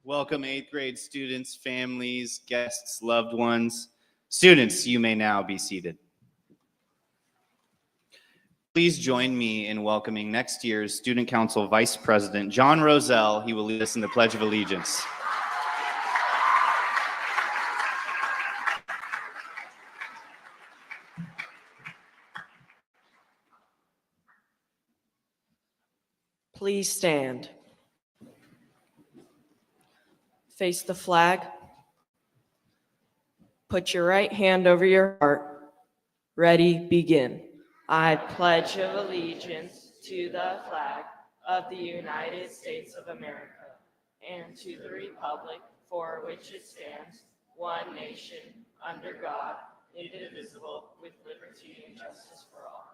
Welcome 8th grade students, families, guests, loved ones. Students, you may now be seated. Please join me in welcoming next year's Student Council Vice President, John Roselle. He will lead us in the Pledge of Allegiance. Please stand. Face the flag. Put your right hand over your heart. Ready, begin. I pledge allegiance to the flag of the United States of America and to the republic for which it stands, one nation, under God, indivisible, with liberty and justice for all.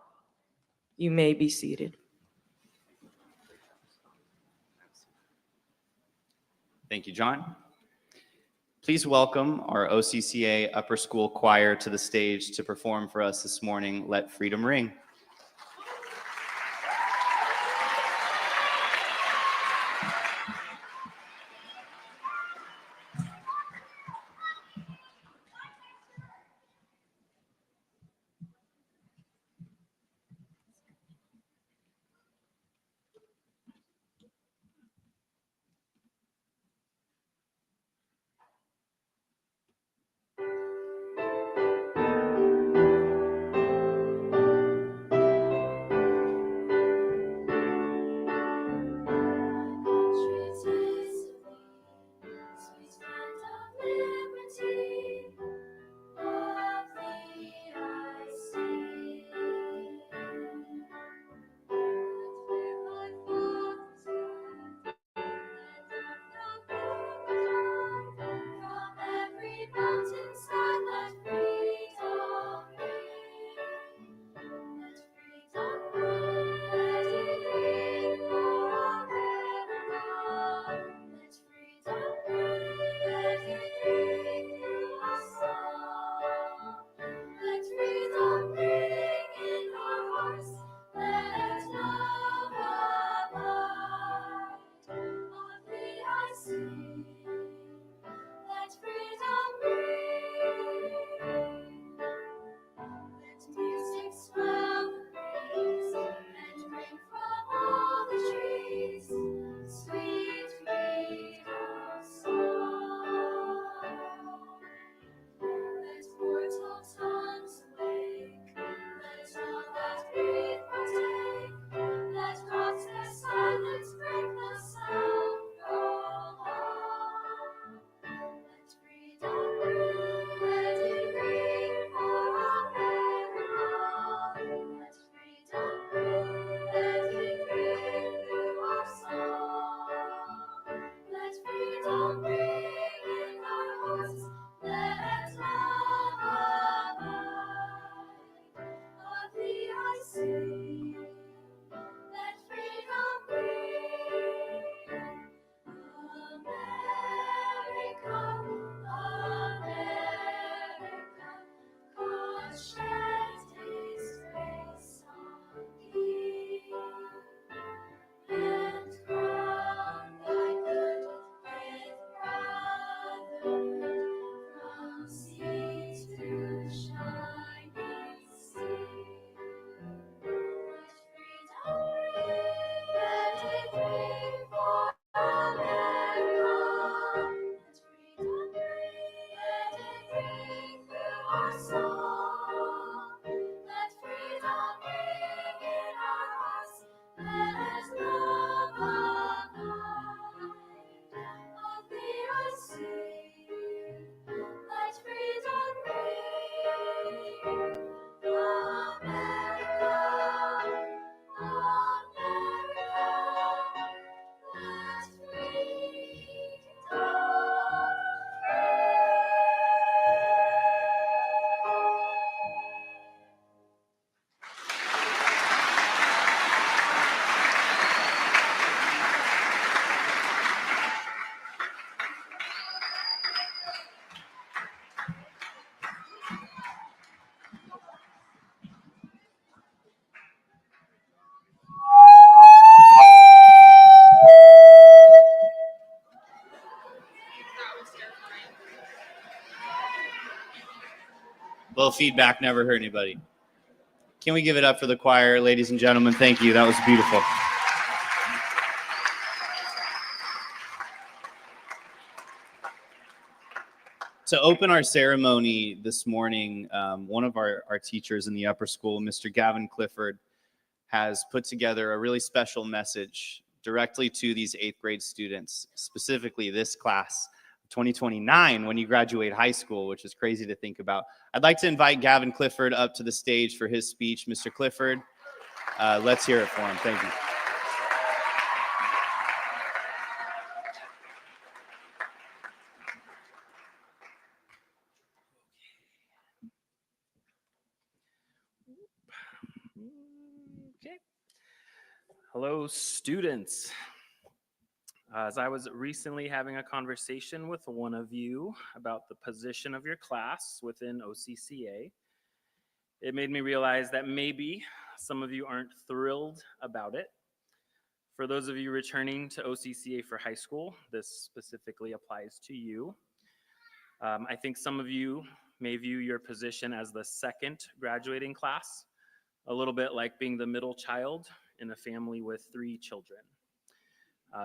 You may be seated. Thank you, John. Please welcome our OCCA Upper School Choir to the stage to perform for us this morning, Let Freedom Ring. A little feedback never hurt anybody. Can we give it up for the choir, ladies and gentlemen? Thank you. That was beautiful. To open our ceremony this morning, one of our teachers in the upper school, Mr. Gavin Clifford, has put together a really special message directly to these 8th grade students, specifically this class, 2029, when you graduate high school, which is crazy to think about. I'd like to invite Gavin Clifford up to the stage for his speech. Mr. Clifford, let's hear it for him. Thank you. Okay. Hello, students. As I was recently having a conversation with one of you about the position of your class within OCCA, it made me realize that maybe some of you aren't thrilled about it. For those of you returning to OCCA for high school, this specifically applies to you. I think some of you may view your position as the second graduating class, a little bit like being the middle child in a family with 3 children.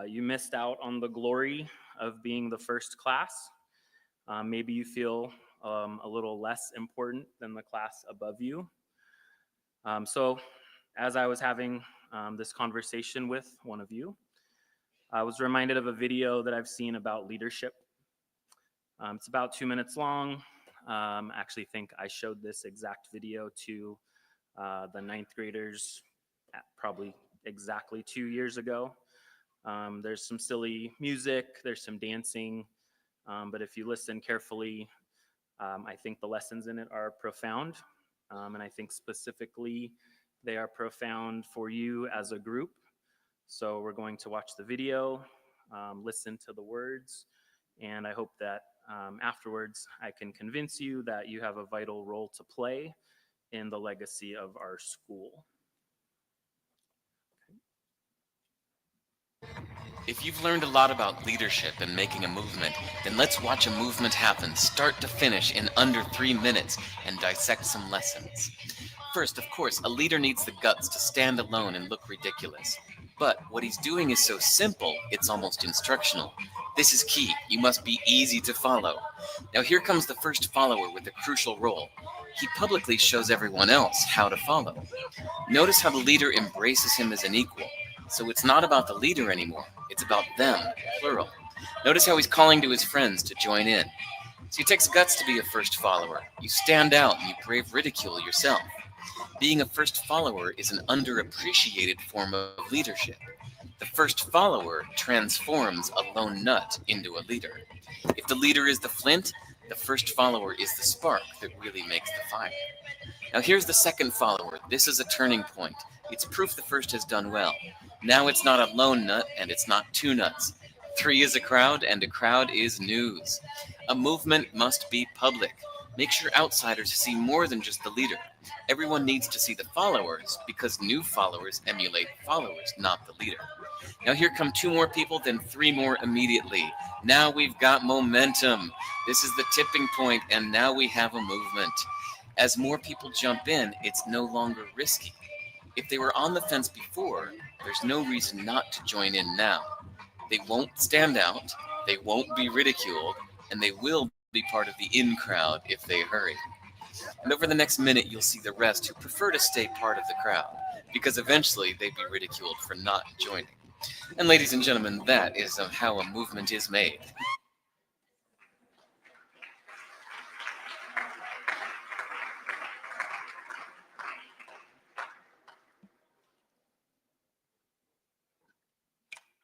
You missed out on the glory of being the first class. Maybe you feel a little less important than the class above you. So as I was having this conversation with one of you, I was reminded of a video that I've seen about leadership. It's about 2 minutes long. I actually think I showed this exact video to the 9th graders probably exactly 2 years ago. There's some silly music, there's some dancing, but if you listen carefully, I think the lessons in it are profound, and I think specifically they are profound for you as a group. So we're going to watch the video, listen to the words, and I hope that afterwards I can convince you that you have a vital role to play in the legacy of our school. If you've learned a lot about leadership and making a movement, then let's watch a movement happen start to finish in under 3 minutes and dissect some lessons. First, of course, a leader needs the guts to stand alone and look ridiculous. But what he's doing is so simple, it's almost instructional. This is key. You must be easy to follow. Now here comes the first follower with a crucial role. He publicly shows everyone else how to follow. Notice how the leader embraces him as an equal. So it's not about the leader anymore. It's about them, plural. Notice how he's calling to his friends to join in. So it takes guts to be a first follower. You stand out and you brave ridicule yourself. Being a first follower is an underappreciated form of leadership. The first follower transforms a lone nut into a leader. If the leader is the flint, the first follower is the spark that really makes the fire. Now here's the second follower. This is a turning point. It's proof the first has done well. Now it's not a lone nut and it's not 2 nuts. 3 is a crowd and a crowd is news. A movement must be public. Make sure outsiders see more than just the leader. Everyone needs to see the followers because new followers emulate followers, not the leader. Now here come 2 more people, then 3 more immediately. Now we've got momentum. This is the tipping point, and now we have a movement. As more people jump in, it's no longer risky. If they were on the fence before, there's no reason not to join in now. They won't stand out, they won't be ridiculed, and they will be part of the in crowd if they hurry. And over the next minute, you'll see the rest who prefer to stay part of the crowd, because eventually they'd be ridiculed for not joining. And ladies and gentlemen, that is how a movement is made.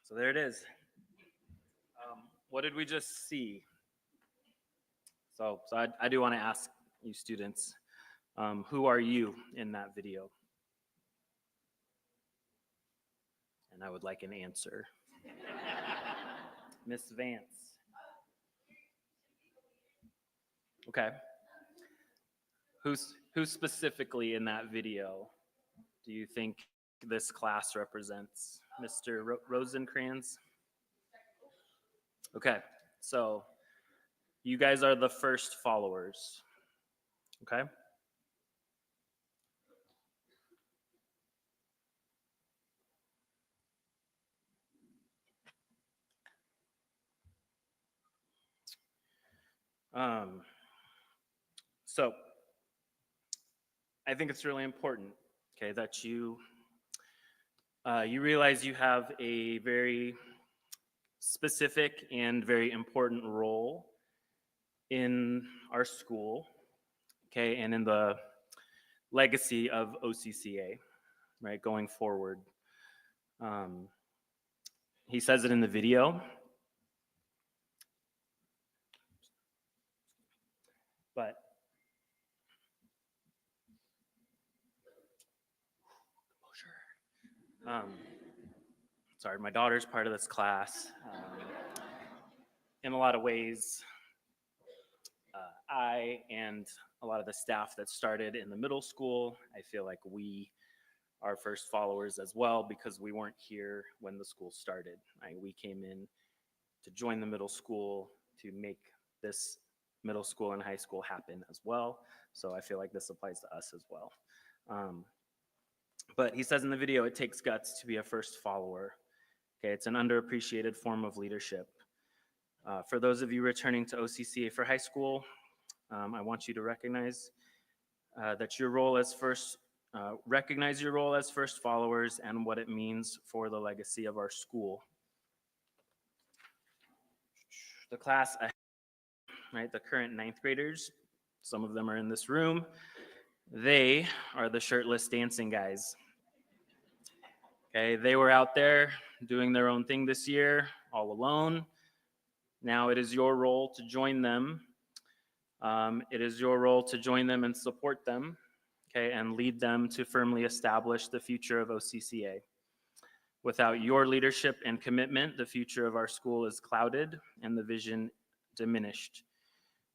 So there it is. What did we just see? So I do want to ask you students, who are you in that video? And I would like an answer. Miss Vance. Okay. Who specifically in that video do you think this class represents? Mr. Rosencrantz? Okay, so you guys are the first followers. Okay? So I think it's really important, okay, that you realize you have a very specific and very important role in our school, okay, and in the legacy of OCCA, right, going forward. Um, he says it in the video, but sorry, my daughter's part of this class. In a lot of ways, I and a lot of the staff that started in the middle school, I feel like we are first followers as well because we weren't here when the school started. We came in to join the middle school to make this middle school and high school happen as well. So I feel like this applies to us as well. But he says in the video, it takes guts to be a first follower. Okay, it's an underappreciated form of leadership. For those of you returning to OCCA for high school, I want you to recognize that your role as recognize your role as first followers and what it means for the legacy of our school. The class, right, the current ninth graders, some of them are in this room, they are the shirtless dancing guys. Okay, they were out there doing their own thing this year, all alone. Now it is your role to join them. It is your role to join them and support them, okay, and lead them to firmly establish the future of OCCA. Without your leadership and commitment, the future of our school is clouded and the vision diminished.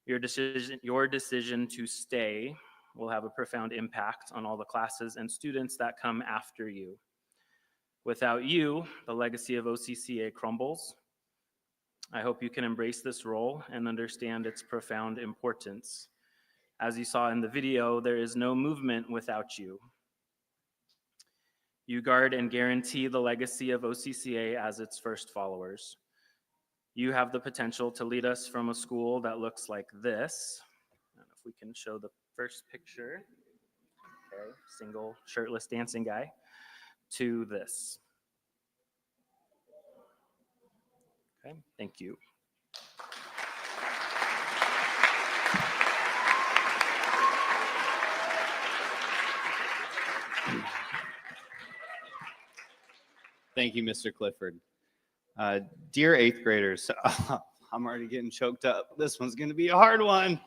Your decision to stay will have a profound impact on all the classes and students that come after you. Without you, the legacy of OCCA crumbles. I hope you can embrace this role and understand its profound importance. As you saw in the video, there is no movement without you. You guard and guarantee the legacy of OCCA as its first followers. You have the potential to lead us from a school that looks like this. And if we can show the first picture, okay, single shirtless dancing guy, to this. Okay, thank you. Thank you, Mr. Clifford. Dear eighth graders, I'm already getting choked up. This one's going to be a hard one.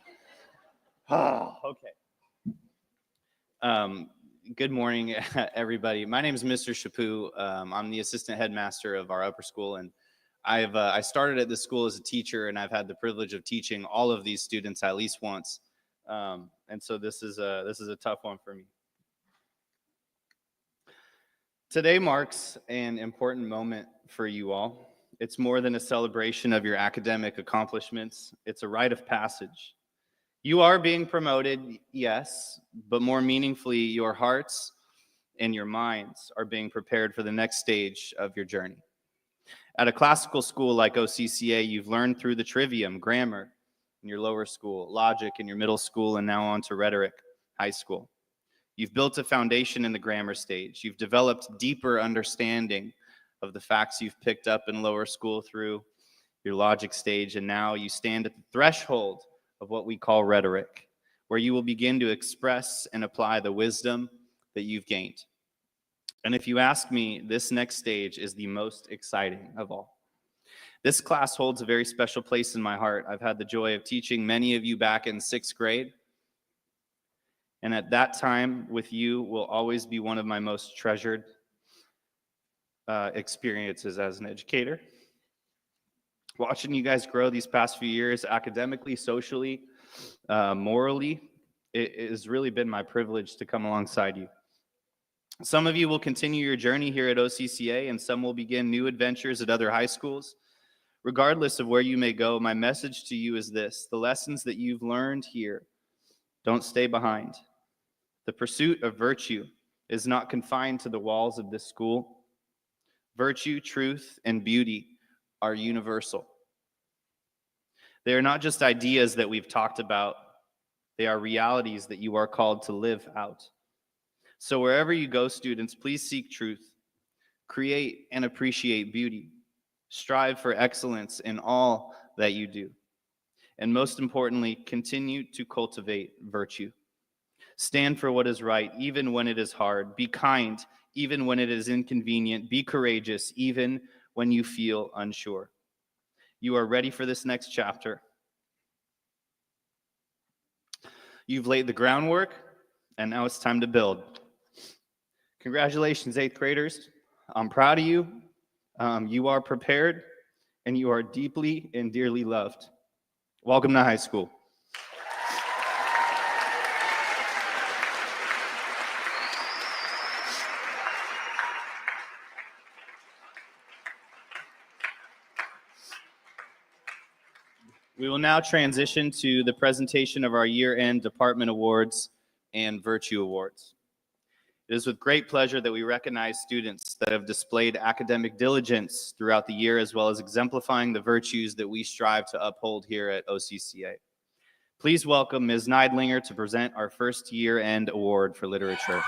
Okay. Good morning, everybody. My name is Mr. Chaput. I'm the assistant headmaster of our upper school, and I started at this school as a teacher, and I've had the privilege of teaching all of these students at least once. And so this is a tough one for me. Today marks an important moment for you all. It's more than a celebration of your academic accomplishments. It's a rite of passage. You are being promoted, yes, but more meaningfully, your hearts and your minds are being prepared for the next stage of your journey. At a classical school like OCCA, you've learned through the trivium, grammar in your lower school, logic in your middle school, and now on to rhetoric, high school. You've built a foundation in the grammar stage. You've developed deeper understanding of the facts you've picked up in lower school through your logic stage, and now you stand at the threshold of what we call rhetoric, where you will begin to express and apply the wisdom that you've gained. And if you ask me, this next stage is the most exciting of all. This class holds a very special place in my heart. I've had the joy of teaching many of you back in 6th grade. And at that time with you will always be one of my most treasured experiences as an educator. Watching you guys grow these past few years, academically, socially, morally, it has really been my privilege to come alongside you. Some of you will continue your journey here at OCCA, and some will begin new adventures at other high schools. Regardless of where you may go, my message to you is this: the lessons that you've learned here Don't stay behind. The pursuit of virtue is not confined to the walls of this school. Virtue, truth, and beauty are universal. They are not just ideas that we've talked about. They are realities that you are called to live out. So wherever you go, students, please seek truth, create and appreciate beauty, strive for excellence in all that you do, and most importantly, continue to cultivate virtue. Stand for what is right, even when it is hard. Be kind, even when it is inconvenient. Be courageous, even when you feel unsure. You are ready for this next chapter. You've laid the groundwork, and now it's time to build. Congratulations, 8th graders. I'm proud of you. You are prepared, and you are deeply and dearly loved. Welcome to high school. We will now transition to the presentation of our year-end department awards and Virtue Awards. It is with great pleasure that we recognize students that have displayed academic diligence throughout the year, as well as exemplifying the virtues that we strive to uphold here at OCCA. Please welcome Ms. Neidlinger to present our first year-end award for literature.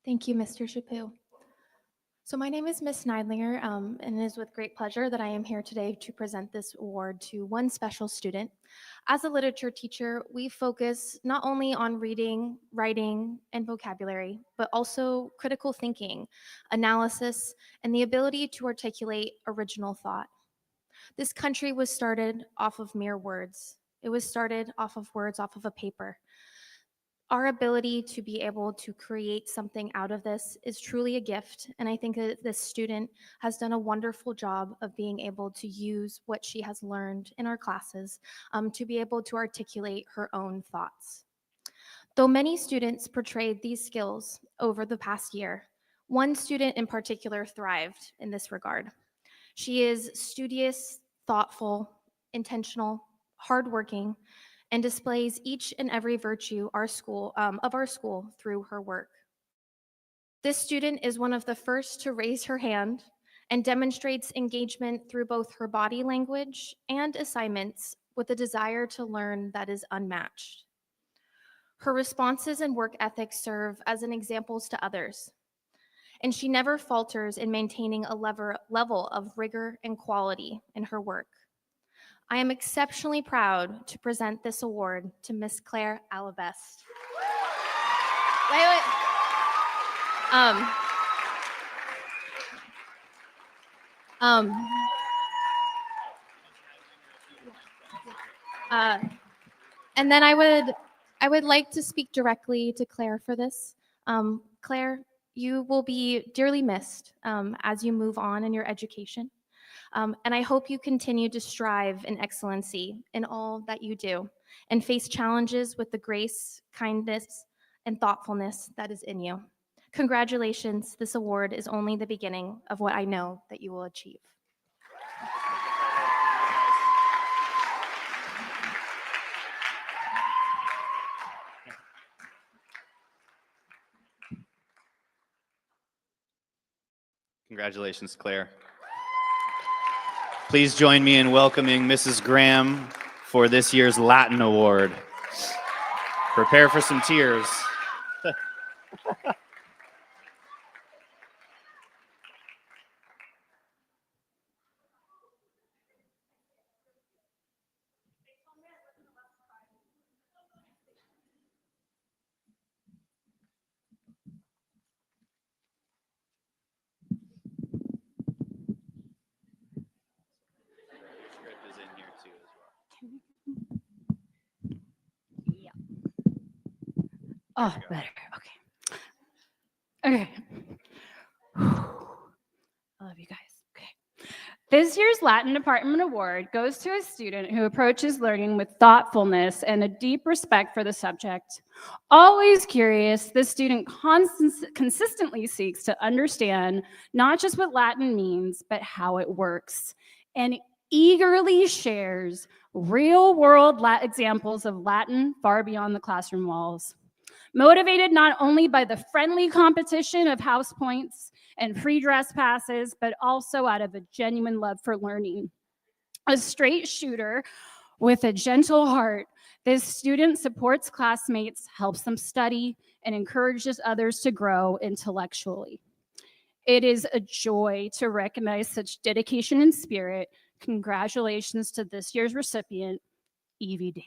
Thank you, Mr. Chapu. So my name is Miss Neidlinger, and it is with great pleasure that I am here today to present this award to one special student. As a literature teacher, we focus not only on reading, writing, and vocabulary, but also critical thinking, analysis, and the ability to articulate original thought. This country was started off of mere words. It was started off of words off of a paper. Our ability to be able to create something out of this is truly a gift, and I think that this student has done a wonderful job of being able to use what she has learned in our classes to be able to articulate her own thoughts. Though many students portrayed these skills over the past year, one student in particular thrived in this regard. She is studious, thoughtful, intentional, hardworking, and displays each and every virtue of our school through her work. This student is one of the first to raise her hand and demonstrates engagement through both her body language and assignments with a desire to learn that is unmatched. Her responses and work ethics serve as an examples to others, and she never falters in maintaining a level of rigor and quality in her work. I am exceptionally proud to present this award to Miss Claire Alabest. Wait. And then I would like to speak directly to Claire for this. Claire, you will be dearly missed as you move on in your education. And I hope you continue to strive in excellency in all that you do and face challenges with the grace, kindness, and thoughtfulness that is in you. Congratulations, this award is only the beginning of what I know that you will achieve. Congratulations, Claire. Please join me in welcoming Mrs. Graham for this year's Latin Award. Prepare for some tears. Yeah. Oh, better. Okay. Okay. I love you guys. Okay. This year's Latin Department Award goes to a student who approaches learning with thoughtfulness and a deep respect for the subject. Always curious, this student consistently seeks to understand not just what Latin means, but how it works, and eagerly shares real-world examples of Latin far beyond the classroom walls. Motivated not only by the friendly competition of house points and free dress passes, but also out of a genuine love for learning. A straight shooter with a gentle heart, this student supports classmates, helps them study, and encourages others to grow intellectually. It is a joy to recognize such dedication and spirit. Congratulations to this year's recipient, Evie Dam.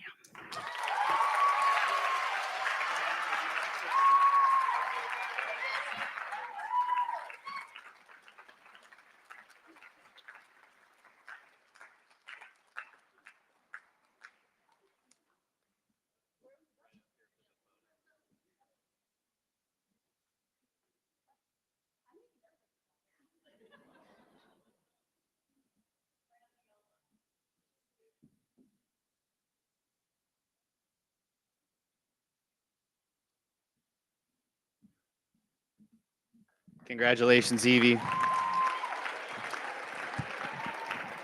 Congratulations, Evie.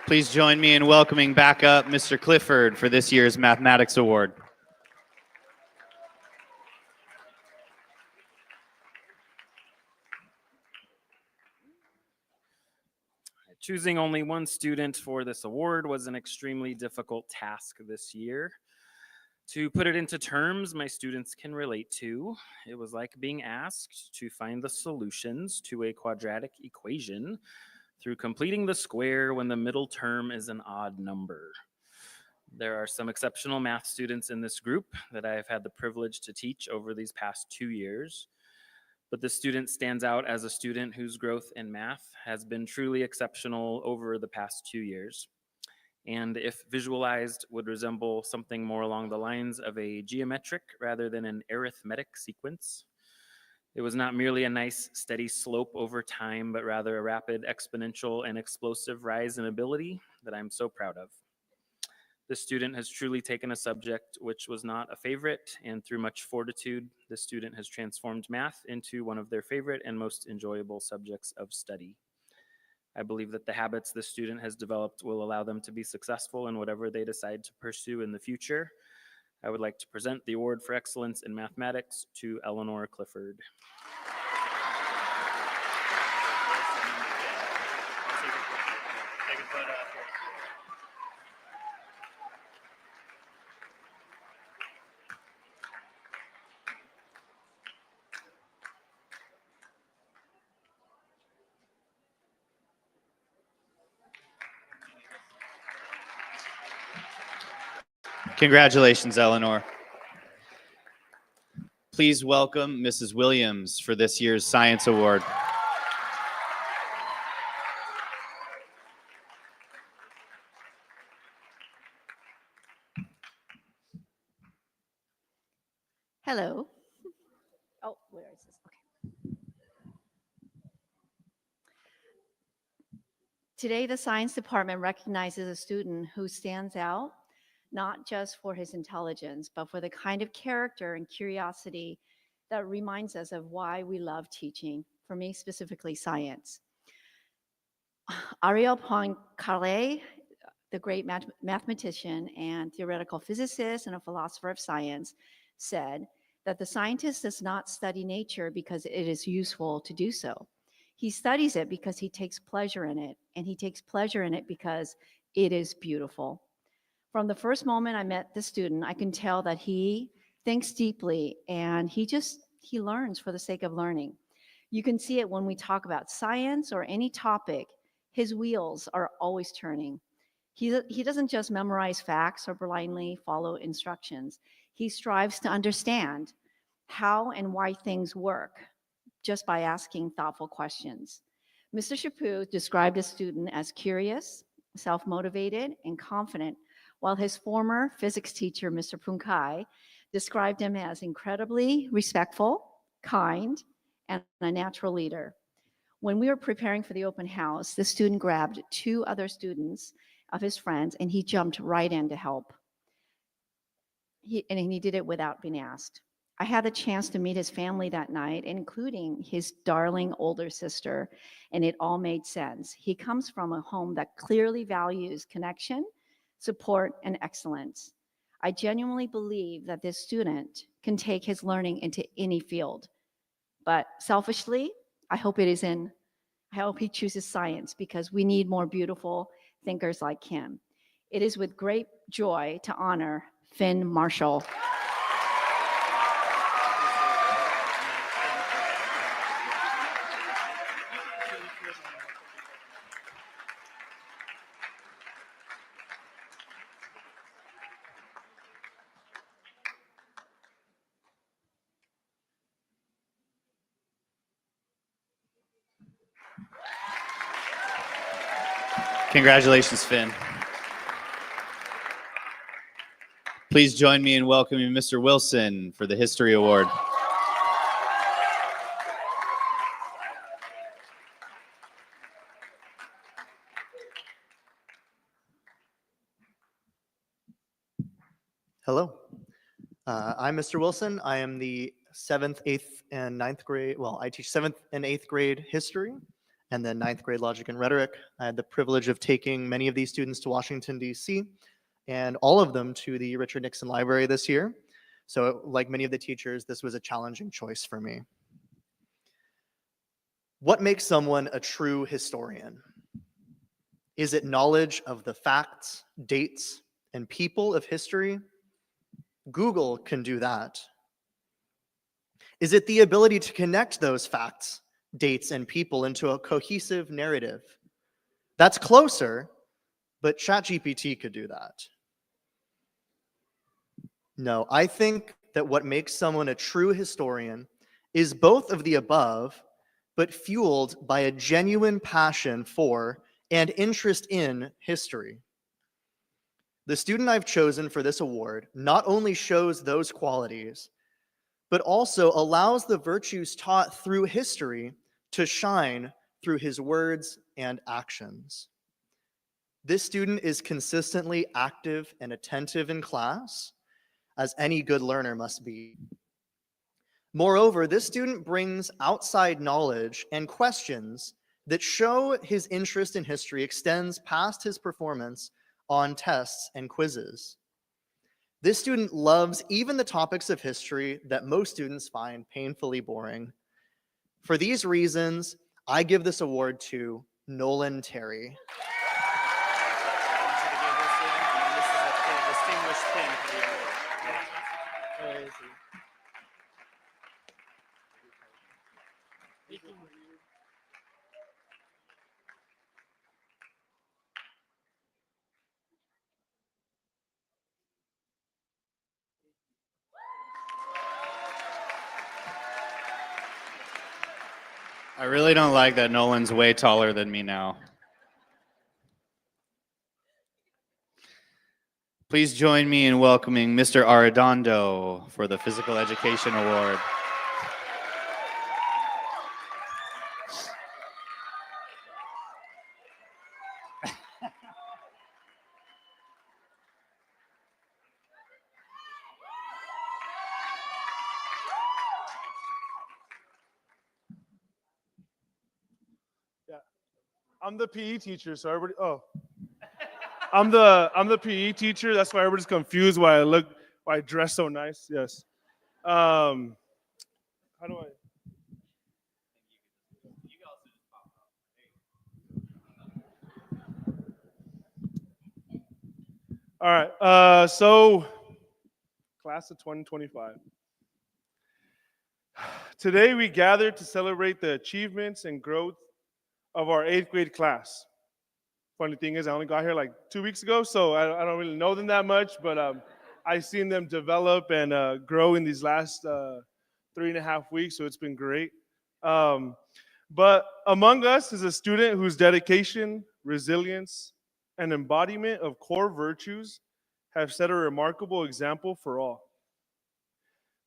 Please join me in welcoming back up Mr. Clifford for this year's Mathematics Award. Choosing only one student for this award was an extremely difficult task this year. To put it into terms my students can relate to, it was like being asked to find the solutions to a quadratic equation through completing the square when the middle term is an odd number. There are some exceptional math students in this group that I have had the privilege to teach over these past 2 years. But this student stands out as a student whose growth in math has been truly exceptional over the past 2 years. And if visualized, would resemble something more along the lines of a geometric rather than an arithmetic sequence. It was not merely a nice steady slope over time, but rather a rapid exponential and explosive rise in ability that I'm so proud of. This student has truly taken a subject which was not a favorite, and through much fortitude, this student has transformed math into one of their favorite and most enjoyable subjects of study. I believe that the habits this student has developed will allow them to be successful in whatever they decide to pursue in the future. I would like to present the Award for Excellence in Mathematics to Eleanor Clifford. Congratulations, Eleanor. Please welcome Mrs. Williams for this year's Science Award. Hello. Oh, where is this? Okay. Today, the science department recognizes a student who stands out not just for his intelligence, but for the kind of character and curiosity that reminds us of why we love teaching, for me specifically science. Ariel Poincaré, the great mathematician and theoretical physicist and a philosopher of science, said that the scientist does not study nature because it is useful to do so. He studies it because he takes pleasure in it, and he takes pleasure in it because it is beautiful. From the first moment I met the student, I can tell that he thinks deeply and he learns for the sake of learning. You can see it when we talk about science or any topic. His wheels are always turning. He doesn't just memorize facts or blindly follow instructions. He strives to understand how and why things work just by asking thoughtful questions. Mr. Chaput described a student as curious, self-motivated, and confident, while his former physics teacher, Mr. Punkai, described him as incredibly respectful, kind, and a natural leader. When we were preparing for the open house, this student grabbed 2 other students of his friends and he jumped right in to help. He did it without being asked. I had the chance to meet his family that night, including his darling older sister, and it all made sense. He comes from a home that clearly values connection, support, and excellence. I genuinely believe that this student can take his learning into any field. But selfishly, I hope he chooses science because we need more beautiful thinkers like him. It is with great joy to honor Finn Marshall. Congratulations, Finn. Please join me in welcoming Mr. Wilson for the History Award. Hello. I'm Mr. Wilson. I am the 7th, 8th, and 9th grade. Well, I teach 7th and 8th grade history and then 9th grade logic and rhetoric. I had the privilege of taking many of these students to Washington, D.C., and all of them to the Richard Nixon Library this year. So like many of the teachers, this was a challenging choice for me. What makes someone a true historian? Is it knowledge of the facts, dates, and people of history? Google can do that. Is it the ability to connect those facts, dates, and people into a cohesive narrative? That's closer, but ChatGPT could do that. No, I think that what makes someone a true historian is both of the above, but fueled by a genuine passion for and interest in history. The student I've chosen for this award not only shows those qualities, but also allows the virtues taught through history to shine through his words and actions. This student is consistently active and attentive in class, as any good learner must be. Moreover, this student brings outside knowledge and questions that show his interest in history extends past his performance on tests and quizzes. This student loves even the topics of history that most students find painfully boring. For these reasons, I give this award to Nolan Terry. I really don't like that Nolan's way taller than me now. Please join me in welcoming Mr. Arredondo for the Physical Education Award. I'm the PE teacher, so everybody. Oh, I'm the PE teacher. That's why everybody's confused why I dress so nice. Yes. How do I? All right. So, class of 2025. Today we gathered to celebrate the achievements and growth of our 8th grade class. Funny thing is, I only got here like 2 weeks ago, so I don't really know them that much, but I've seen them develop and grow in these last 3.5 weeks, so it's been great. But among us is a student whose dedication, resilience, and embodiment of core virtues have set a remarkable example for all.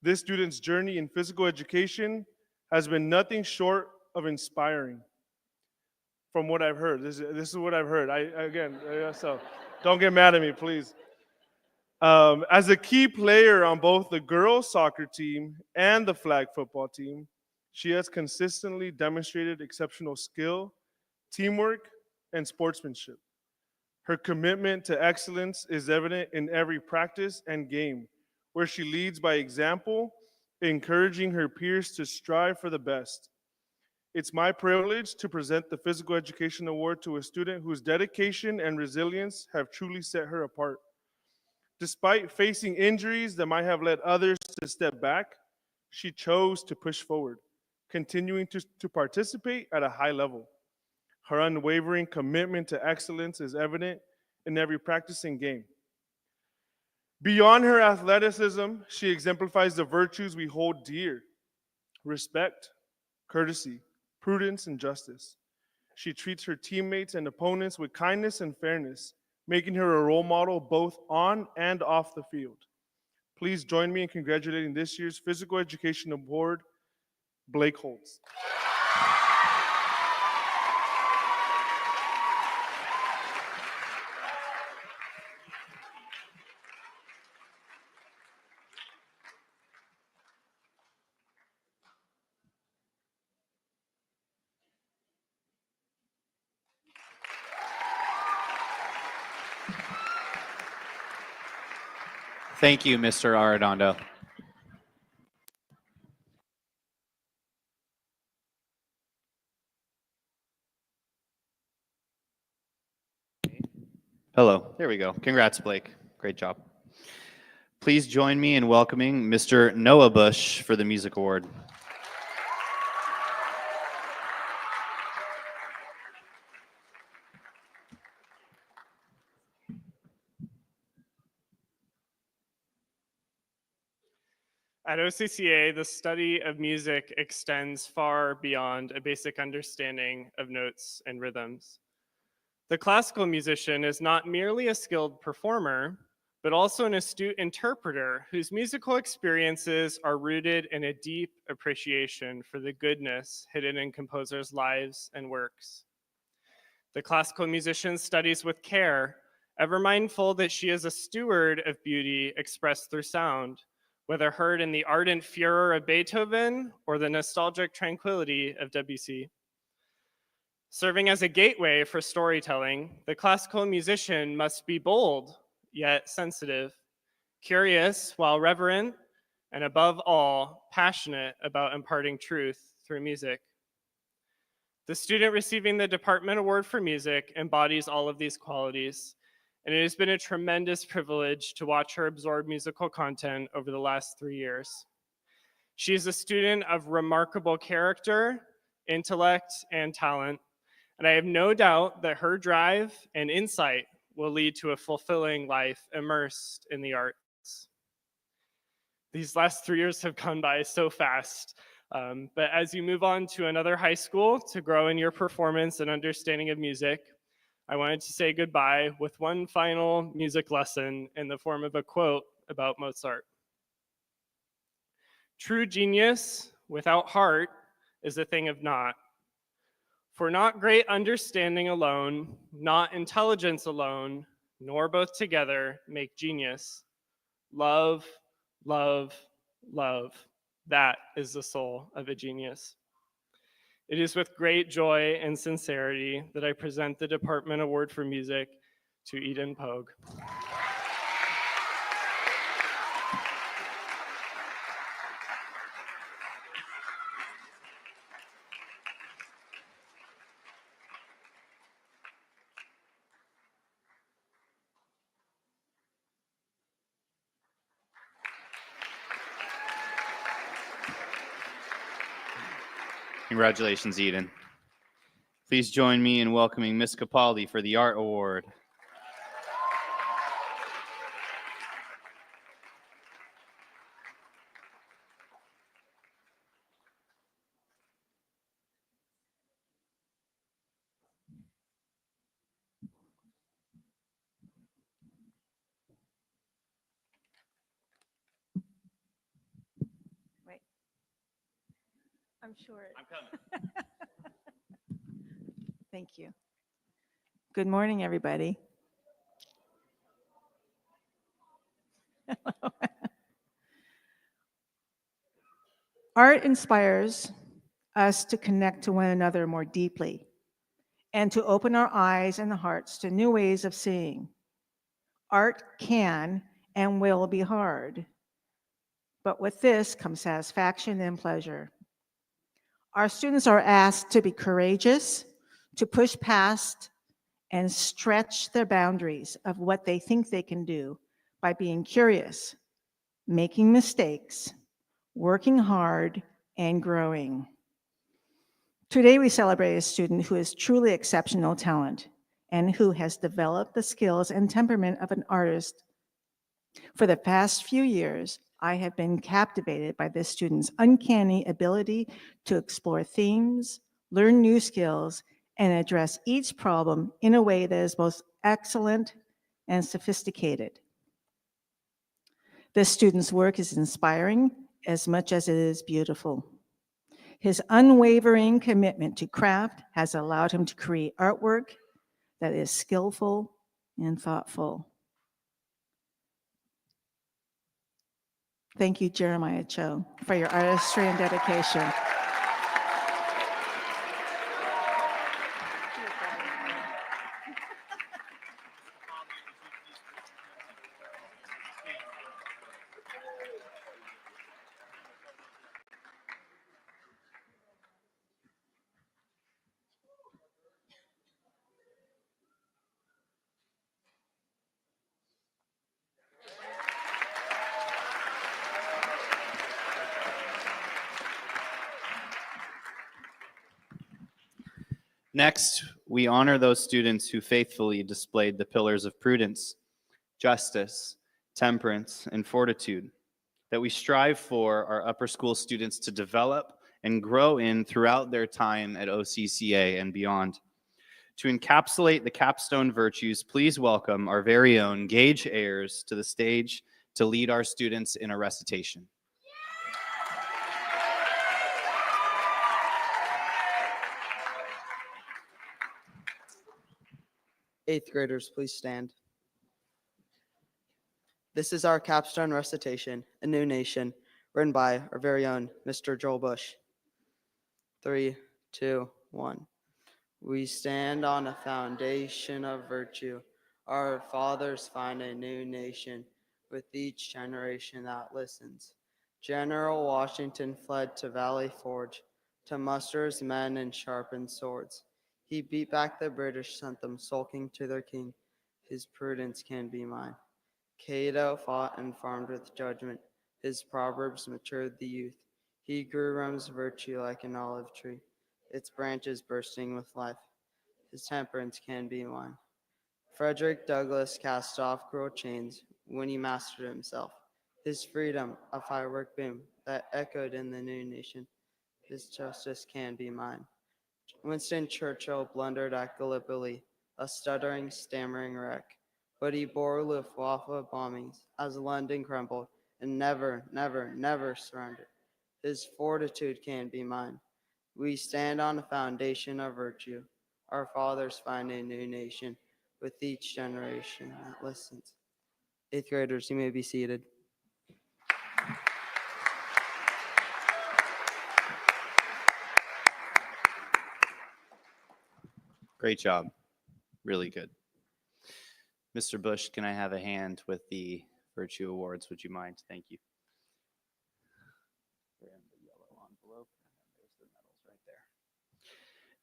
This student's journey in physical education has been nothing short of inspiring. from what I've heard. This is what I've heard. So don't get mad at me, please. As a key player on both the girls soccer team and the flag football team, she has consistently demonstrated exceptional skill, teamwork, and sportsmanship. Her commitment to excellence is evident in every practice and game, where she leads by example, encouraging her peers to strive for the best. It's my privilege to present the Physical Education Award to a student whose dedication and resilience have truly set her apart. Despite facing injuries that might have led others to step back, she chose to push forward, continuing to participate at a high level. Her unwavering commitment to excellence is evident in every practice and game. Beyond her athleticism, she exemplifies the virtues we hold dear: respect, courtesy, prudence, and justice. She treats her teammates and opponents with kindness and fairness, making her a role model both on and off the field. Please join me in congratulating this year's Physical Education Award, Blake Holtz. Thank you, Mr. Arredondo. Hello, there we go. Congrats, Blake. Great job. Please join me in welcoming Mr. Noah Bush for the Music Award. At OCCA, the study of music extends far beyond a basic understanding of notes and rhythms. The classical musician is not merely a skilled performer, but also an astute interpreter whose musical experiences are rooted in a deep appreciation for the goodness hidden in composers' lives and works. The classical musician studies with care, ever mindful that she is a steward of beauty expressed through sound, whether heard in the ardent furor of Beethoven or the nostalgic tranquility of Debussy. Serving as a gateway for storytelling, the classical musician must be bold, yet sensitive, curious while reverent, and above all, passionate about imparting truth through music. The student receiving the Department Award for Music embodies all of these qualities, and it has been a tremendous privilege to watch her absorb musical content over the last 3 years. She is a student of remarkable character, intellect, and talent, and I have no doubt that her drive and insight will lead to a fulfilling life immersed in the arts. These last 3 years have gone by so fast, but as you move on to another high school to grow in your performance and understanding of music, I wanted to say goodbye with one final music lesson in the form of a quote about Mozart. True genius without heart is a thing of naught. For not great understanding alone, not intelligence alone, nor both together make genius. Love, love, love. That is the soul of a genius. It is with great joy and sincerity that I present the Department Award for Music to Eden Pogue. Congratulations, Eden. Please join me in welcoming Ms. Capaldi for the Art Award. I'm sure. I'm coming. Thank you. Good morning, everybody. Art inspires us to connect to one another more deeply and to open our eyes and hearts to new ways of seeing. Art can and will be hard, but with this comes satisfaction and pleasure. Our students are asked to be courageous, to push past and stretch their boundaries of what they think they can do by being curious, making mistakes, working hard, and growing. Today, we celebrate a student who is truly exceptional talent and who has developed the skills and temperament of an artist. For the past few years, I have been captivated by this student's uncanny ability to explore themes, learn new skills, and address each problem in a way that is both excellent and sophisticated. This student's work is inspiring as much as it is beautiful. His unwavering commitment to craft has allowed him to create artwork that is skillful and thoughtful. Thank you, Jeremiah Cho, for your artistry and dedication. Next, we honor those students who faithfully displayed the pillars of prudence, justice, temperance, and fortitude that we strive for our upper school students to develop and grow in throughout their time at OCCA and beyond. To encapsulate the capstone virtues, please welcome our very own Gage Ayers to the stage to lead our students in a recitation. Eighth graders, please stand. This is our capstone recitation, A New Nation, written by our very own Mr. Joel Bush. 3, 2, 1. We stand on a foundation of virtue. Our fathers find a new nation with each generation that listens. General Washington fled to Valley Forge to muster his men and sharpen swords. He beat back the British, sent them sulking to their king. His prudence can be mine. Cato fought and farmed with judgment. His proverbs matured the youth. He grew Rome's virtue like an olive tree, its branches bursting with life. His temperance can be mine. Frederick Douglass cast off cruel chains when he mastered himself. His freedom, a firework boom that echoed in the new nation. His justice can be mine. Winston Churchill blundered at Gallipoli, a stuttering, stammering wreck, but he bore Luftwaffe bombings as London crumbled and never, never, never surrendered. His fortitude can be mine. We stand on a foundation of virtue. Our fathers find a new nation with each generation that listens. Eighth graders, you may be seated. Great job. Really good. Mr. Bush, can I have a hand with the Virtue Awards? Would you mind? Thank you.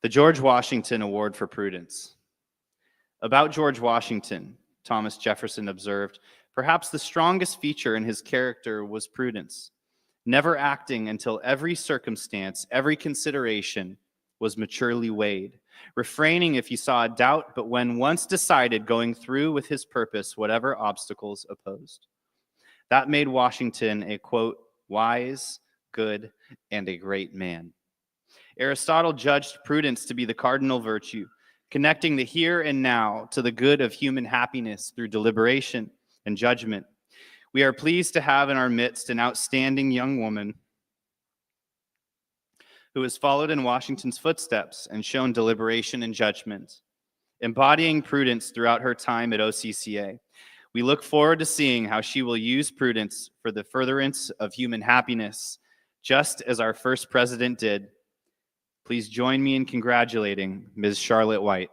The George Washington Award for Prudence. About George Washington, Thomas Jefferson observed, perhaps the strongest feature in his character was prudence, never acting until every circumstance, every consideration was maturely weighed, refraining if he saw a doubt, but when once decided, going through with his purpose, whatever obstacles opposed. That made Washington a, quote, wise, good, and a great man. Aristotle judged prudence to be the cardinal virtue, connecting the here and now to the good of human happiness through deliberation and judgment. We are pleased to have in our midst an outstanding young woman who has followed in Washington's footsteps and shown deliberation and judgment, embodying prudence throughout her time at OCCA. We look forward to seeing how she will use prudence for the furtherance of human happiness, just as our first president did. Please join me in congratulating Ms. Charlotte White.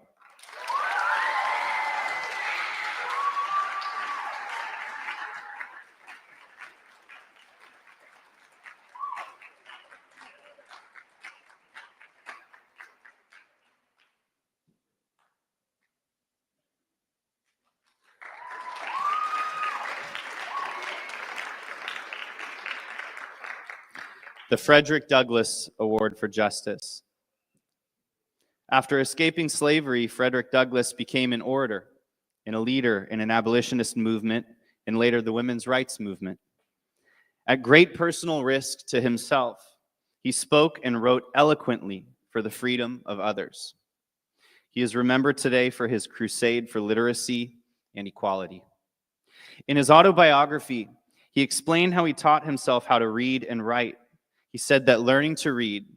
The Frederick Douglass Award for Justice. After escaping slavery, Frederick Douglass became an orator and a leader in an abolitionist movement and later the women's rights movement. At great personal risk to himself, he spoke and wrote eloquently for the freedom of others. He is remembered today for his crusade for literacy and equality. In his autobiography, he explained how he taught himself how to read and write. He said that learning to read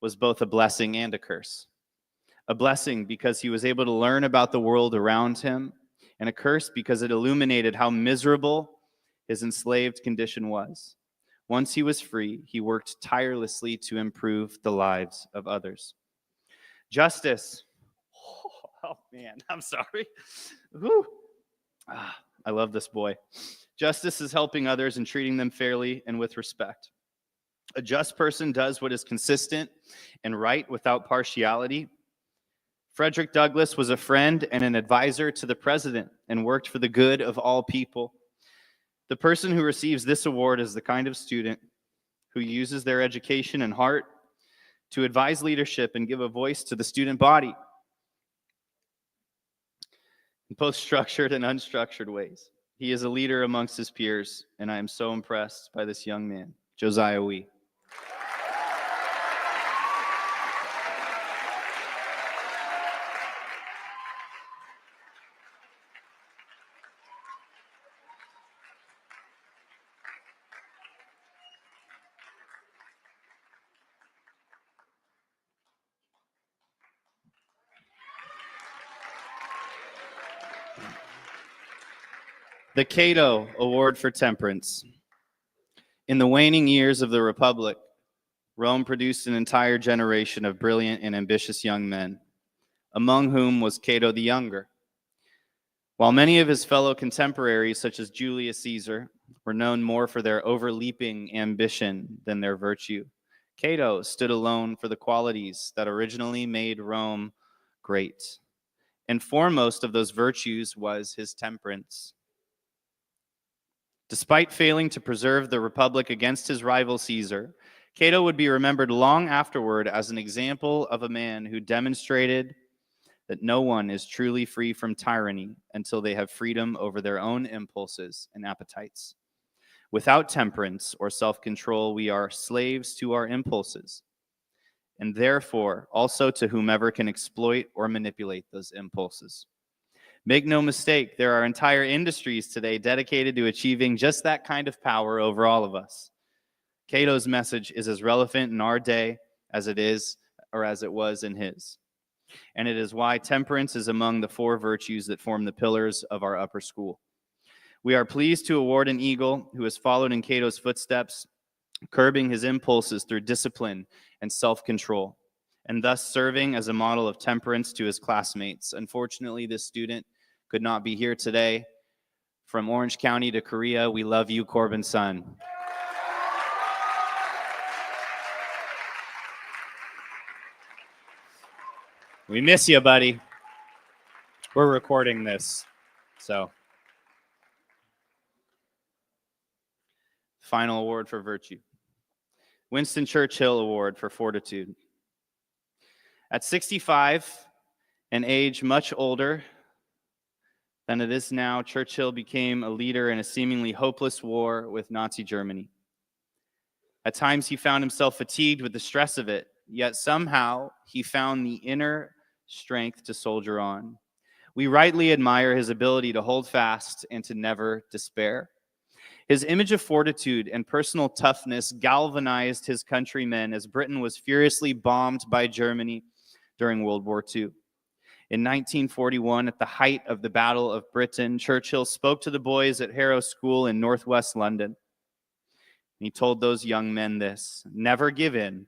was both a blessing and a curse. A blessing because he was able to learn about the world around him, and a curse because it illuminated how miserable his enslaved condition was. Once he was free, he worked tirelessly to improve the lives of others. Justice. Oh man, I'm sorry. Whew. I love this boy. Justice is helping others and treating them fairly and with respect. A just person does what is consistent and right without partiality. Frederick Douglass was a friend and an advisor to the president and worked for the good of all people. The person who receives this award is the kind of student who uses their education and heart to advise leadership and give a voice to the student body in both structured and unstructured ways. He is a leader amongst his peers, and I am so impressed by this young man, Josiah Wee. The Cato Award for Temperance. In the waning years of the Republic, Rome produced an entire generation of brilliant and ambitious young men, among whom was Cato the Younger. While many of his fellow contemporaries, such as Julius Caesar, were known more for their overleaping ambition than their virtue, Cato stood alone for the qualities that originally made Rome great. And foremost of those virtues was his temperance. Despite failing to preserve the Republic against his rival Caesar, Cato would be remembered long afterward as an example of a man who demonstrated that no one is truly free from tyranny until they have freedom over their own impulses and appetites. Without temperance or self-control, we are slaves to our impulses, and therefore also to whomever can exploit or manipulate those impulses. Make no mistake, there are entire industries today dedicated to achieving just that kind of power over all of us. Cato's message is as relevant in our day as it is or as it was in his. And it is why temperance is among the 4 virtues that form the pillars of our upper school. We are pleased to award an Eagle who has followed in Cato's footsteps, curbing his impulses through discipline and self-control, and thus serving as a model of temperance to his classmates. Unfortunately, this student could not be here today. From Orange County to Korea, we love you, Corbin's son. We miss you, buddy. We're recording this, so. Final award for virtue. Winston Churchill Award for fortitude. At 65, an age much older than it is now, Churchill became a leader in a seemingly hopeless war with Nazi Germany. At times, he found himself fatigued with the stress of it, yet somehow he found the inner strength to soldier on. We rightly admire his ability to hold fast and to never despair. His image of fortitude and personal toughness galvanized his countrymen as Britain was furiously bombed by Germany during World War II. In 1941, at the height of the Battle of Britain, Churchill spoke to the boys at Harrow School in northwest London. He told those young men this: never give in,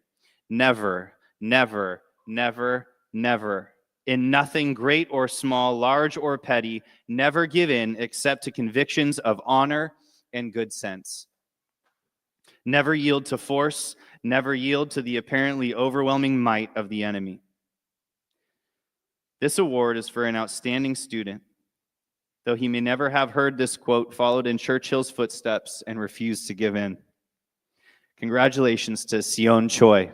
never, never, never, never. In nothing great or small, large or petty, never give in except to convictions of honor and good sense. Never yield to force, never yield to the apparently overwhelming might of the enemy. This award is for an outstanding student, though he may never have heard this quote followed in Churchill's footsteps and refused to give in. Congratulations to Sion Choi.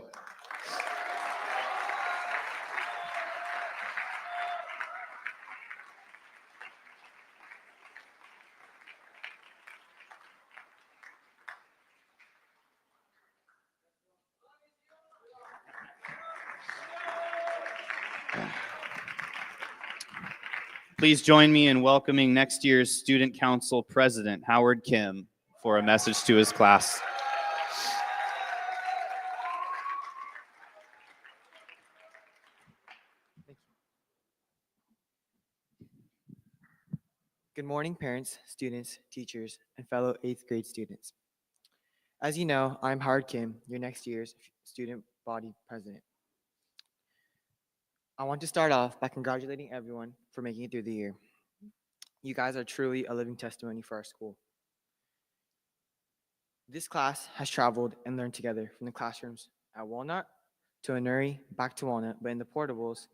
Please join me in welcoming next year's Student Council President, Howard Kim, for a message to his class. Good morning, parents, students, teachers, and fellow 8th grade students. As you know, I'm Howard Kim, your next year's student body president. I want to start off by congratulating everyone for making it through the year. You guys are truly a living testimony for our school. This class has traveled and learned together from the classrooms at Walnut to Inuri, back to Walnut, but in the portables,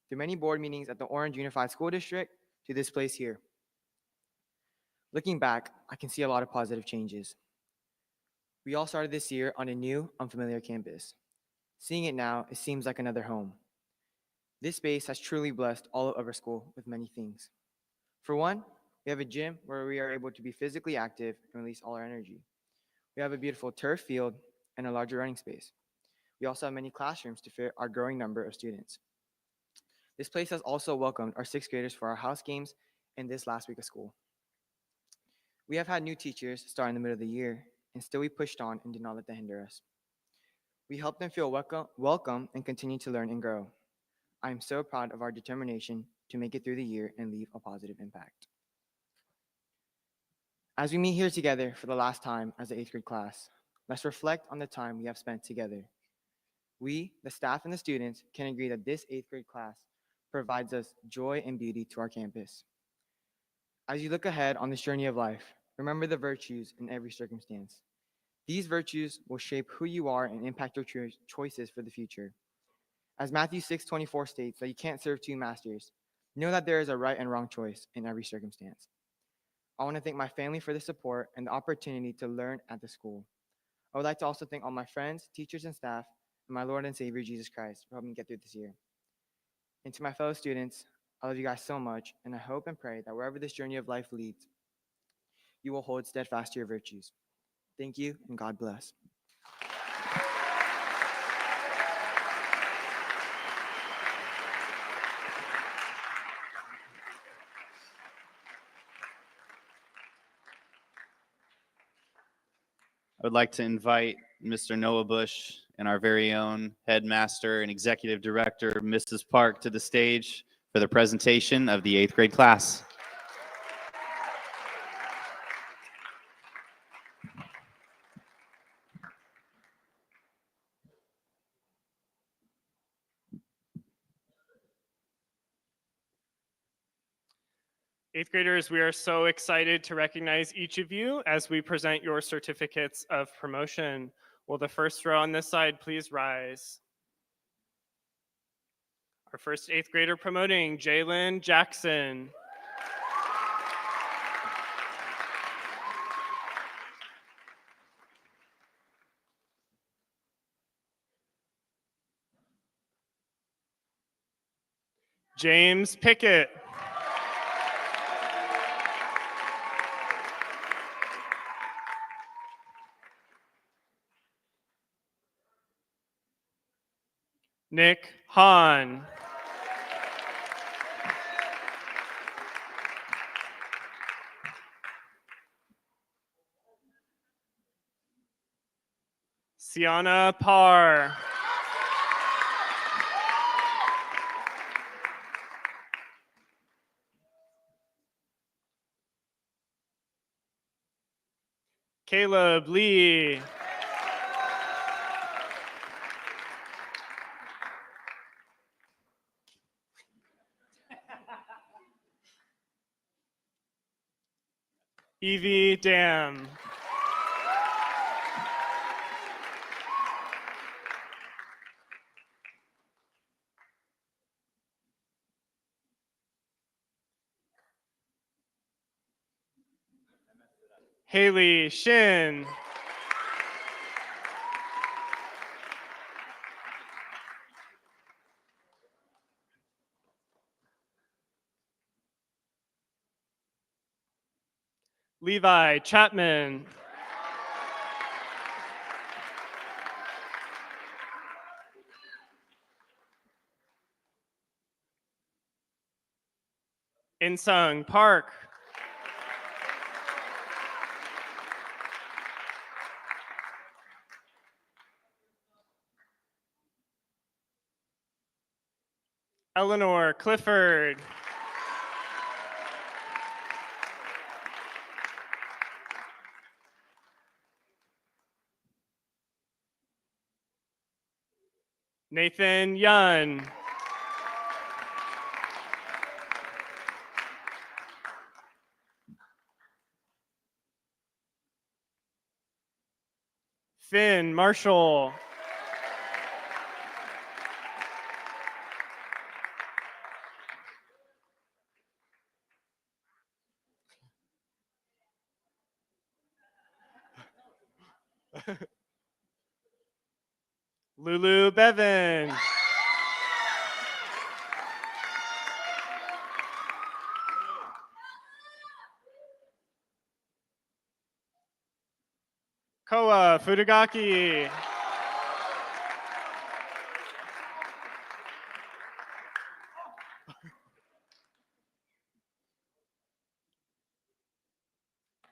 through many board meetings at the Orange Unified School District to this place here. Looking back, I can see a lot of positive changes. We all started this year on a new, unfamiliar campus. Seeing it now, it seems like another home. This space has truly blessed all of our school with many things. For one, we have a gym where we are able to be physically active and release all our energy. We have a beautiful turf field and a larger running space. We also have many classrooms to fit our growing number of students. This place has also welcomed our 6th graders for our house games in this last week of school. We have had new teachers start in the middle of the year, and still we pushed on and did not let that hinder us. We helped them feel welcome and continue to learn and grow. I am so proud of our determination to make it through the year and leave a positive impact. As we meet here together for the last time as the 8th grade class, let's reflect on the time we have spent together. We, the staff and the students, can agree that this 8th grade class provides us joy and beauty to our campus. As you look ahead on this journey of life, remember the virtues in every circumstance. These virtues will shape who you are and impact your choices for the future. As Matthew 6:24 states that you can't serve two masters, know that there is a right and wrong choice in every circumstance. I want to thank my family for the support and the opportunity to learn at the school. I would like to also thank all my friends, teachers, and staff, and my Lord and Savior Jesus Christ for helping me get through this year. And to my fellow students, I love you guys so much, and I hope and pray that wherever this journey of life leads, you will hold steadfast to your virtues. Thank you, and God bless. I would like to invite Mr. Noah Bush and our very own headmaster and executive director, Mrs. Park, to the stage for the presentation of the 8th grade class. Eighth graders, we are so excited to recognize each of you as we present your certificates of promotion. Will the first row on this side please rise? Our first 8th grader promoting, Jalen Jackson. James Pickett. Nick Hahn. Tiana Parr. Caleb Lee. Evie Dam. Haley Shin. Levi Chapman. Insung Park. Eleanor Clifford. Nathan Yun. Finn Marshall. Lulu Bevan. Koa Fudugaki.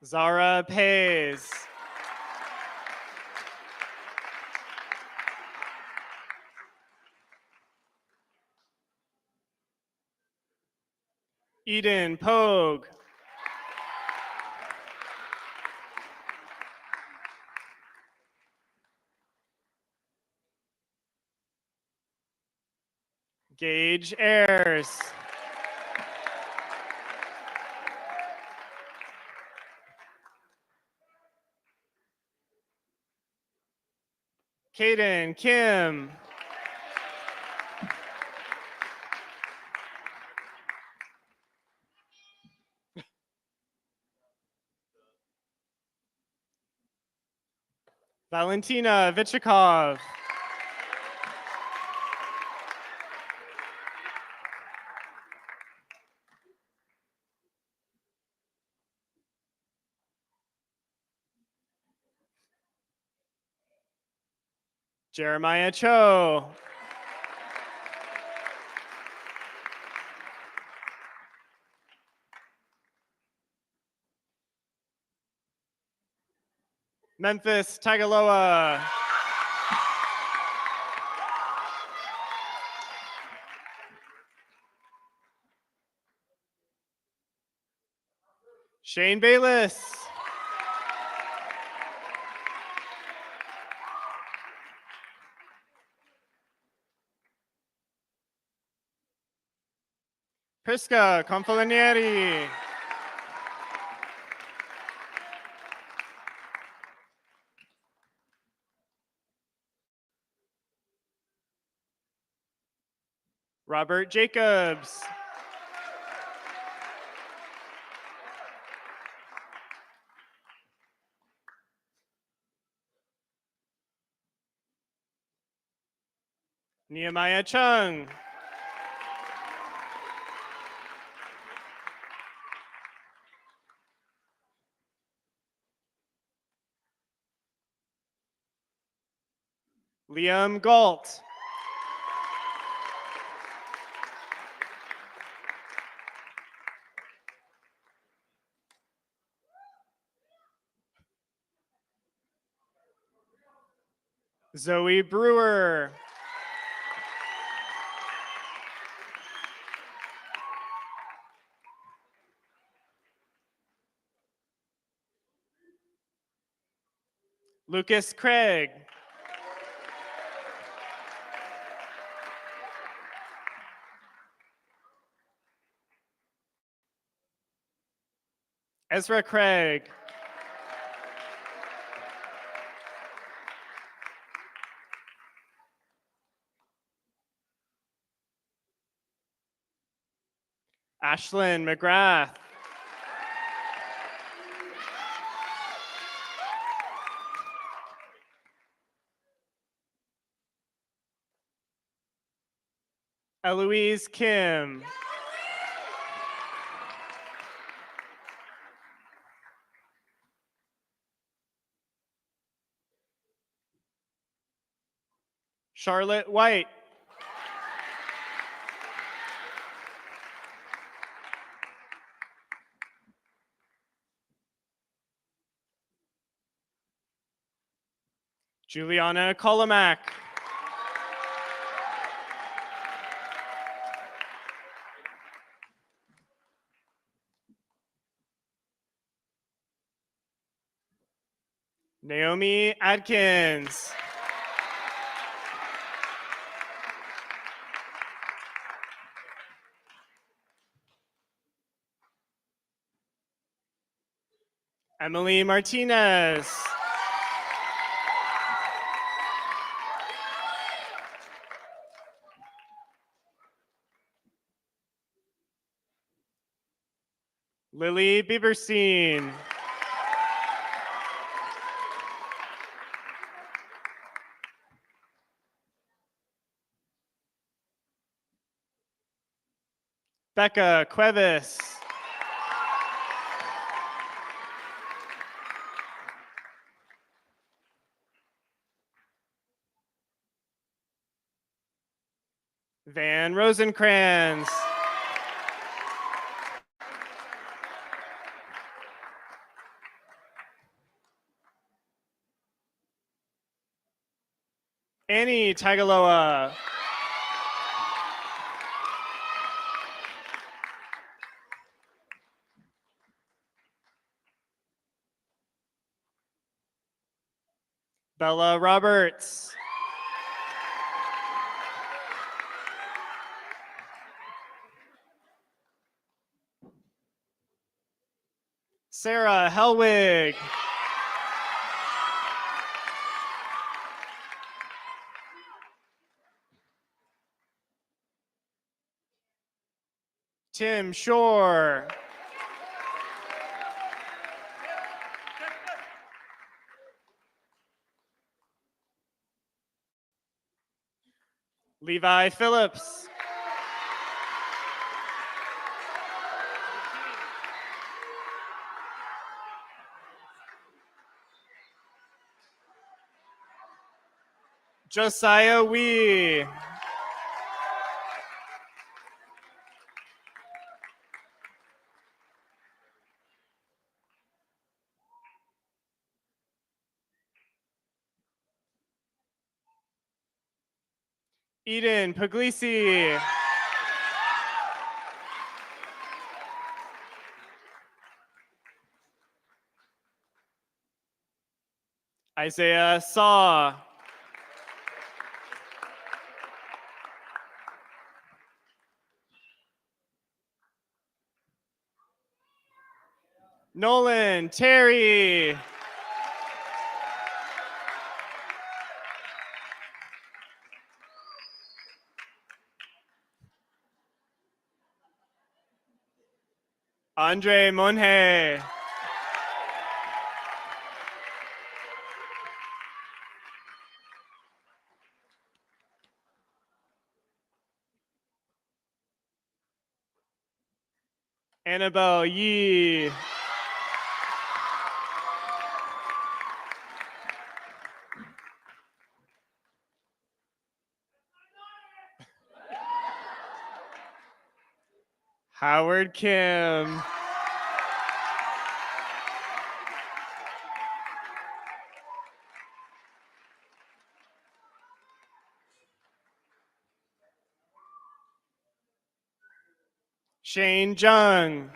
Zara Pays. Eden Pogue. Gage Ayers. Kaden Kim. Valentina Vichikov. Jeremiah Cho. Memphis Tagaloa. Shane Bayless. Prisca Confalinieri. Robert Jacobs. Nehemiah Chung. Liam Galt. Zoe Brewer. Lucas Craig. Ezra Craig. Ashlyn McGrath. Eloise Kim. Charlotte White. Juliana Kolomak. Naomi Adkins. Emily Martinez. Lily Bieberstein. Becca Cuevas. Van Rosenkrantz. Annie Tagaloa. Bella Roberts. Sarah Helwig. Tim Shore. Levi Phillips. Josiah Wee. Eden Puglisi. Isaiah Saw. Nolan Terry. Andre Monhe. Annabelle Yee. Howard Kim. Shane Jung.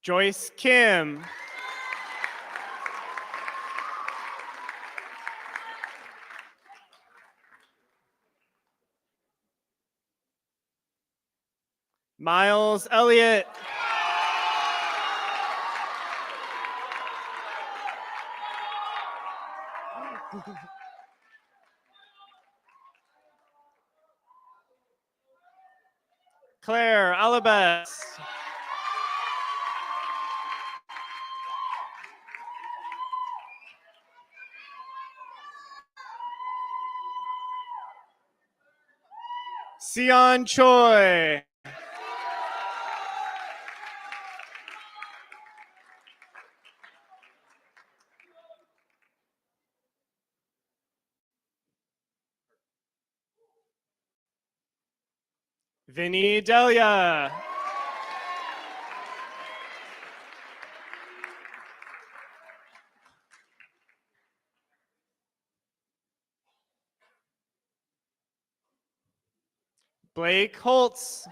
Joyce Kim. Miles Elliott. Claire Alabas. Sion Choi. Vinny Delia. Blake Holtz.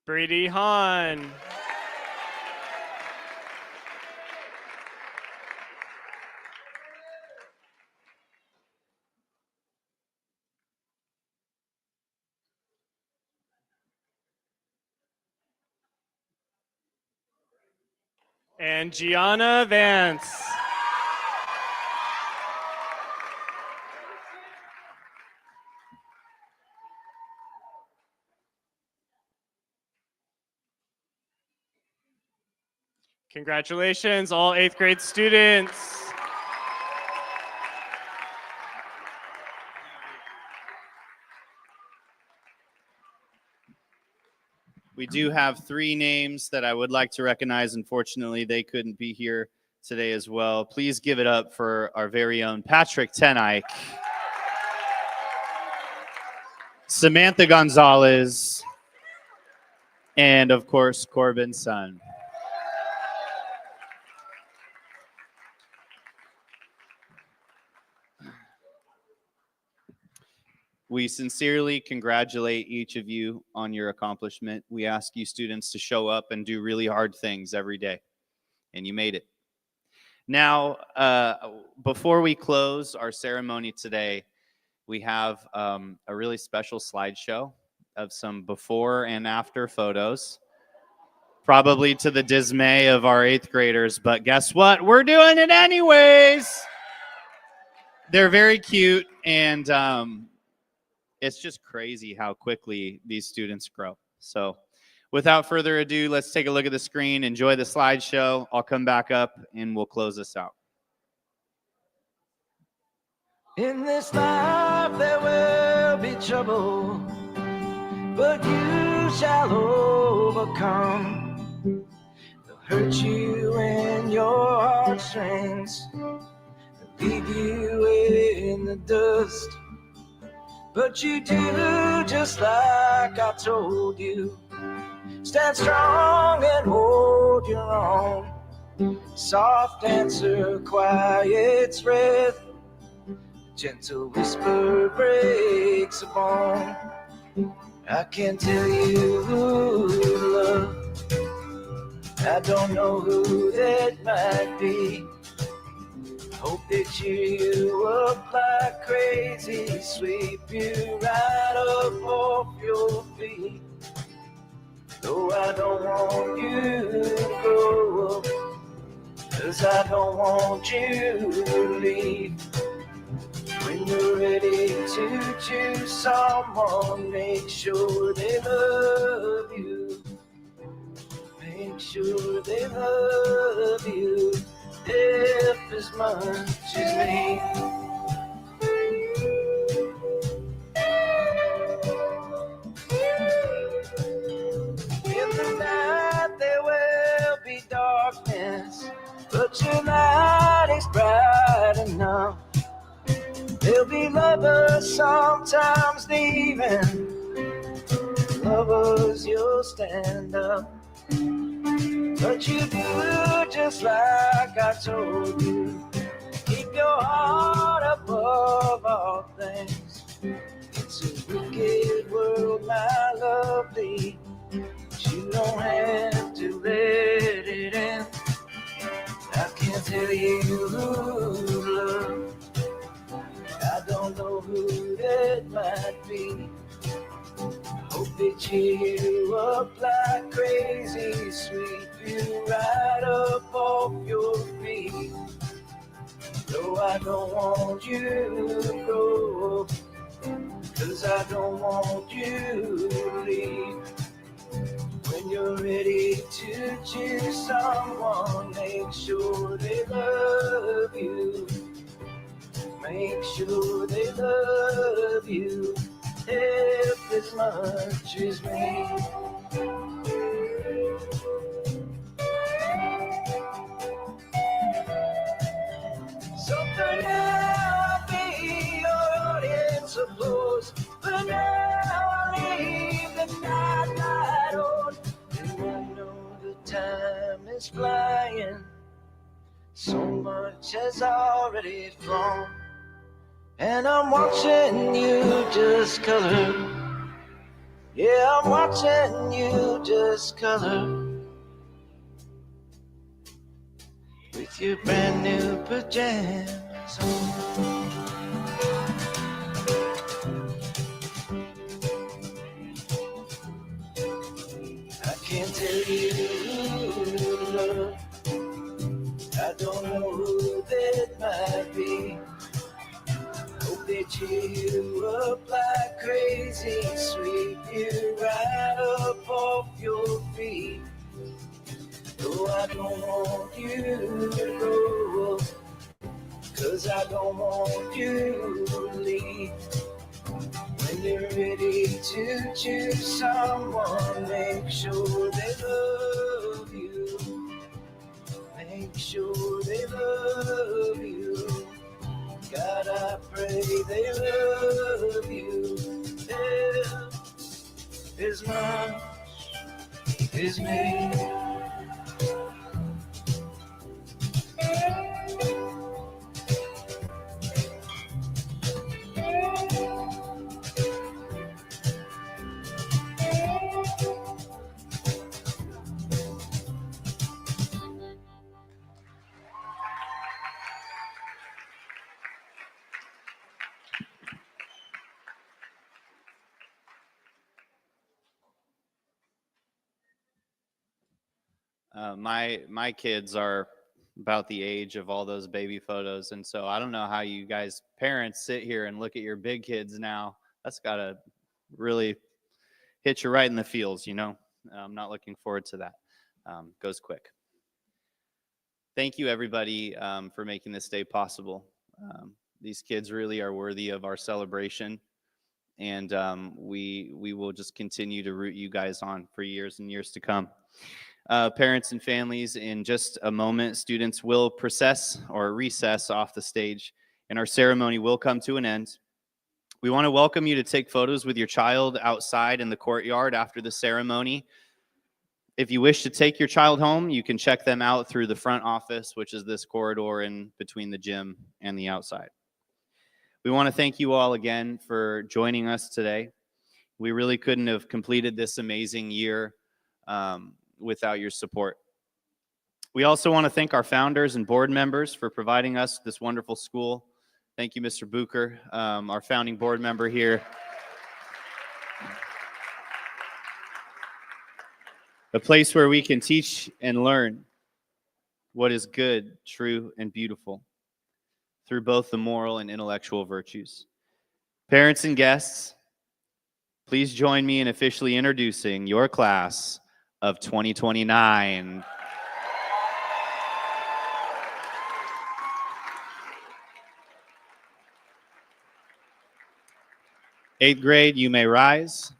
Brady Hahn. And Gianna Vance. Congratulations, all 8th grade students. We do have 3 names that I would like to recognize. Unfortunately, they couldn't be here today as well. Please give it up for our very own Patrick Tenike, Samantha Gonzalez, and of course, Corbin Sun. We sincerely congratulate each of you on your accomplishment. We ask you students to show up and do really hard things every day, and you made it. Now, before we close our ceremony today, we have a really special slideshow of some before and after photos, probably to the dismay of our 8th graders, but guess what? We're doing it anyways. They're very cute, and it's just crazy how quickly these students grow. So without further ado, let's take a look at the screen, enjoy the slideshow. I'll come back up and we'll close this out. In this life there will be trouble, but you shall overcome. They'll hurt you in your heartstrings, they'll leave you in the dust. But you do just like I told you. Stand strong and hold your own. Soft answer quiets breath. Gentle whisper breaks a bone. I can't tell you who to love. I don't know who that might be. Hope they cheer you up like crazy, sweep you right up off your feet. Though I don't want you to grow up, 'cause I don't want you to leave. When you're ready to choose someone, make sure they love you. Make sure they love you if as much as me. In the night there will be darkness, but your light is bright enough. There'll be lovers sometimes leaving, lovers you'll stand up. But you do just like I told you. Keep your heart above all things. It's a wicked world, my lovely. But you don't have to let it in. I can't tell you who love. I don't know who that might be. Hope they cheer you up like crazy, sweep you right up off your feet. No, I don't want you to grow, 'cause I don't want you to leave. When you're ready to choose someone, make sure they love you. Make sure they love you half as much as me. So for now I'll be your audience applause. For now I'll leave the night light on. And I know the time is flying. So much has already flown. And I'm watching you just color. Yeah, I'm watching you just color. With your brand new pajamas on. I can't tell you love. I don't know who that might be. Hope they cheer you up like crazy, sweep you right up off your feet. No, I don't want you to go, 'cause I don't want you to leave. When you're ready to choose someone, make sure they love you. Make sure they love you. God, I pray they love you as much as me. My kids are about the age of all those baby photos, and so I don't know how you guys parents sit here and look at your big kids now. That's got to really hit you right in the feels, you know. I'm not looking forward to that. Goes quick. Thank you, everybody, for making this day possible. These kids really are worthy of our celebration, and we will just continue to root you guys on for years and years to come. Parents and families, in just a moment, students will process or recess off the stage, and our ceremony will come to an end. We want to welcome you to take photos with your child outside in the courtyard after the ceremony. If you wish to take your child home, you can check them out through the front office, which is this corridor in between the gym and the outside. We want to thank you all again for joining us today. We really couldn't have completed this amazing year without your support. We also want to thank our founders and board members for providing us this wonderful school. Thank you, Mr. Bucher, our founding board member here. A place where we can teach and learn what is good, true, and beautiful through both the moral and intellectual virtues. Parents and guests, please join me in officially introducing your class of 2029. Eighth grade, you may rise.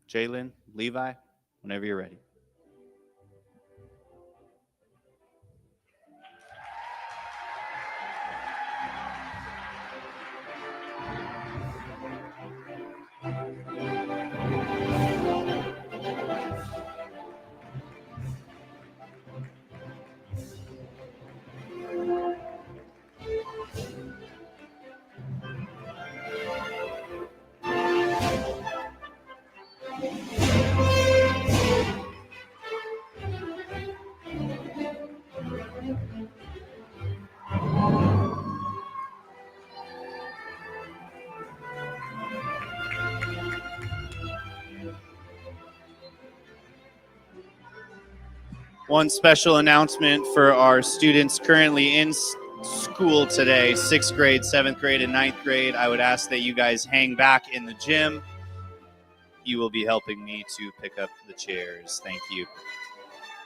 Jalen, Levi. Whenever you're ready. One special announcement for our students currently in school today, 6th grade, 7th grade, and 9th grade. I would ask that you guys hang back in the gym. You will be helping me to pick up the chairs. Thank you.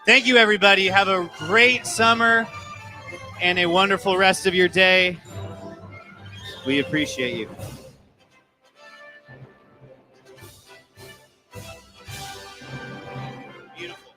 Thank you, everybody. Have a great summer and a wonderful rest of your day. We appreciate you. Beautiful.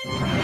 Thank